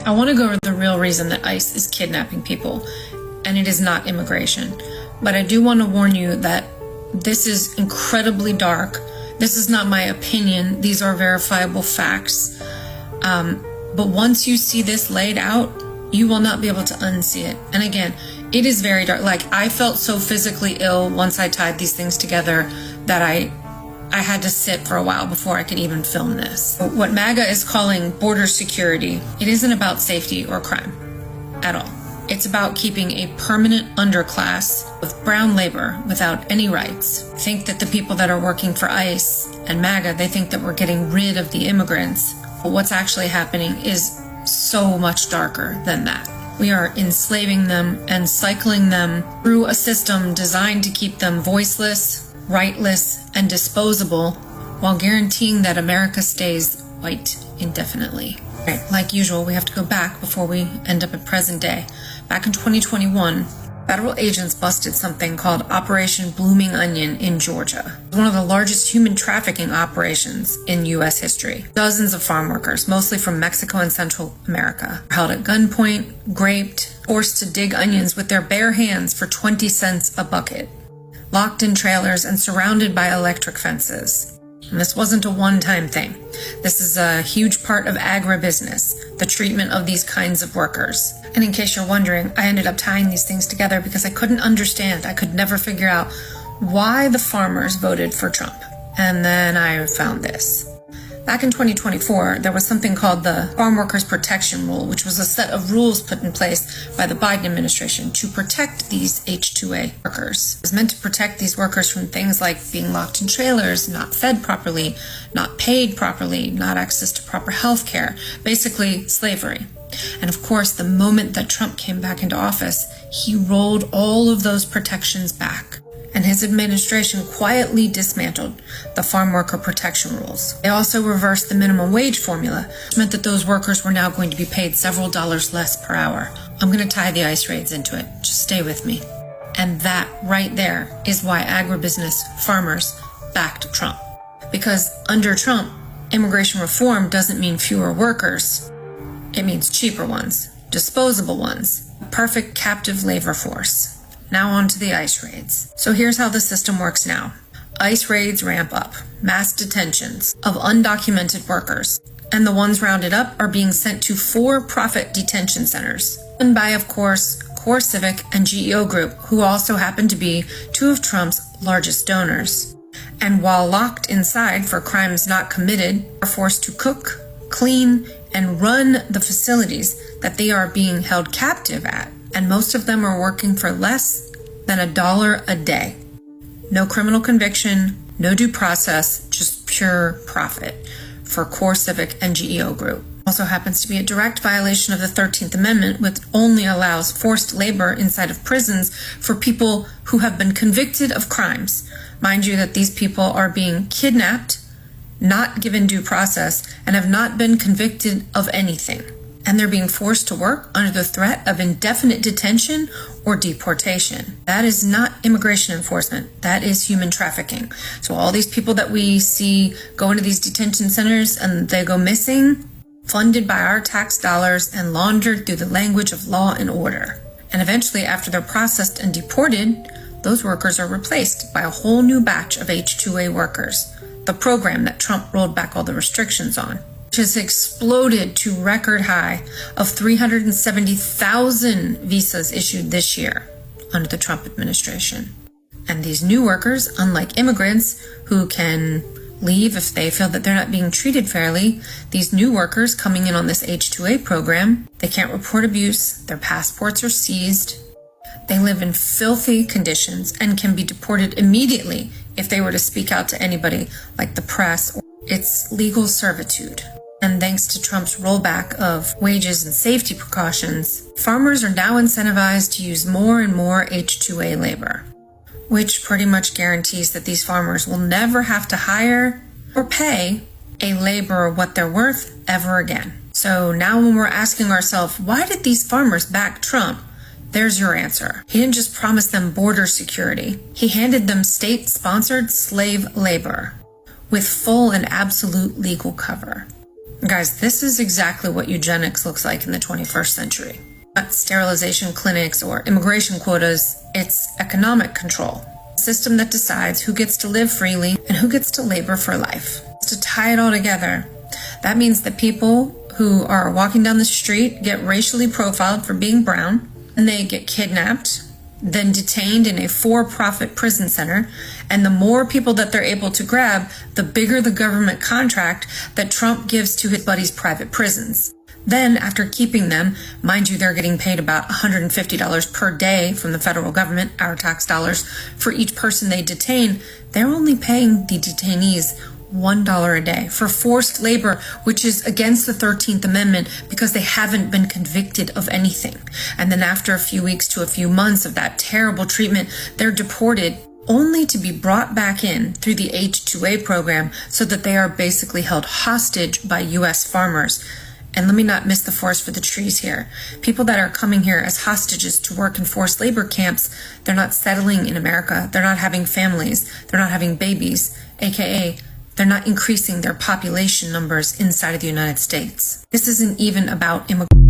I want to go over the real reason that ICE is kidnapping people, and it is not immigration. But I do want to warn you that this is incredibly dark. This is not my opinion. These are verifiable facts. But once you see this laid out, you will not be able to unsee it. And again, it is very dark. Like, I felt so physically ill once I tied these things together that I had to sit for a while before I could even film this. What MAGA is calling border security, it isn't about safety or crime at all. It's about keeping a permanent underclass with brown labor without any rights. I think that the people that are working for ICE and MAGA, they think that we're getting rid of the immigrants. But what's actually happening is so much darker than that. We are enslaving them and cycling them through a system designed to keep them voiceless, rightless, and disposable, while guaranteeing that America stays white indefinitely. Right, like usual, we have to go back before we end up at present day. Back in 2021, federal agents busted something called Operation Blooming Onion in Georgia. One of the largest human trafficking operations in U.S. history. Dozens of farm workers, mostly from Mexico and Central America, were held at gunpoint, raped, forced to dig onions with their bare hands for 20 cents a bucket, locked in trailers and surrounded by electric fences. And this wasn't a one-time thing. This is a huge part of agribusiness, the treatment of these kinds of workers. And in case you're wondering, I ended up tying these things together because I couldn't understand. I could never figure out why the farmers voted for Trump. And then I found this. Back in 2024, there was something called the Farm Workers Protection Rule, which was a set of rules put in place by the Biden administration to protect these H-2A workers. It was meant to protect these workers from things like being locked in trailers, not fed properly, not paid properly, not access to proper health care, basically slavery. And of course, the moment that Trump came back into office, he rolled all of those protections back. And his administration quietly dismantled the farm worker protection rules. They also reversed the minimum wage formula, which meant that those workers were now going to be paid several dollars less per hour. I'm going to tie the ICE raids into it. Just stay with me. And that right there is why agribusiness farmers backed Trump. Because under Trump, immigration reform doesn't mean fewer workers. It means cheaper ones, disposable ones, a perfect captive labor force. Now on to the ICE raids. So here's how the system works now. ICE raids ramp up, mass detentions of undocumented workers, and the ones rounded up are being sent to for-profit detention centers, run by, of course, CoreCivic and GEO Group, who also happen to be two of Trump's largest donors. And while locked inside for crimes not committed, are forced to cook, clean, and run the facilities that they are being held captive at. And most of them are working for less than $1 a day. No criminal conviction, no due process, just pure profit for CoreCivic and GEO Group. Also happens to be a direct violation of the 13th Amendment, which only allows forced labor inside of prisons for people who have been convicted of crimes. Mind you that these people are being kidnapped, not given due process, and have not been convicted of anything. And they're being forced to work under the threat of indefinite detention or deportation. That is not immigration enforcement. That is human trafficking. So all these people that we see go into these detention centers and they go missing, funded by our tax dollars and laundered through the language of law and order. And eventually, after they're processed and deported, those workers are replaced by a whole new batch of H-2A workers, the program that Trump rolled back all the restrictions on, which has exploded to record high of 370,000 visas issued this year under the Trump administration. And these new workers, unlike immigrants who can leave if they feel that they're not being treated fairly, these new workers coming in on this H-2A program, they can't report abuse, their passports are seized, they live in filthy conditions and can be deported immediately if they were to speak out to anybody like the press. It's legal servitude. And thanks to Trump's rollback of wages and safety precautions, farmers are now incentivized to use more and more H-2A labor, which pretty much guarantees that these farmers will never have to hire or pay a laborer what they're worth ever again. So now when we're asking ourselves, why did these farmers back Trump? There's your answer. He didn't just promise them border security. He handed them state-sponsored slave labor with full and absolute legal cover. Guys, this is exactly what eugenics looks like in the 21st century. Not sterilization clinics or immigration quotas, it's economic control. A system that decides who gets to live freely and who gets to labor for life. To tie it all together, that means that people who are walking down the street get racially profiled for being brown, and they get kidnapped, then detained in a for-profit prison center, and the more people that they're able to grab, the bigger the government contract that Trump gives to his buddies' private prisons. Then, after keeping them, mind you, they're getting paid about $150 per day from the federal government, our tax dollars, for each person they detain. They're only paying the detainees $1 a day for forced labor, which is against the 13th Amendment because they haven't been convicted of anything. And then after a few weeks to a few months of that terrible treatment, they're deported only to be brought back in through the H-2A program so that they are basically held hostage by U.S. farmers. And let me not miss the forest for the trees here. People that are coming here as hostages to work in forced labor camps, they're not settling in America. They're not having families. They're not having babies, aka they're not increasing their population numbers inside of the United States. This isn't even about immigration.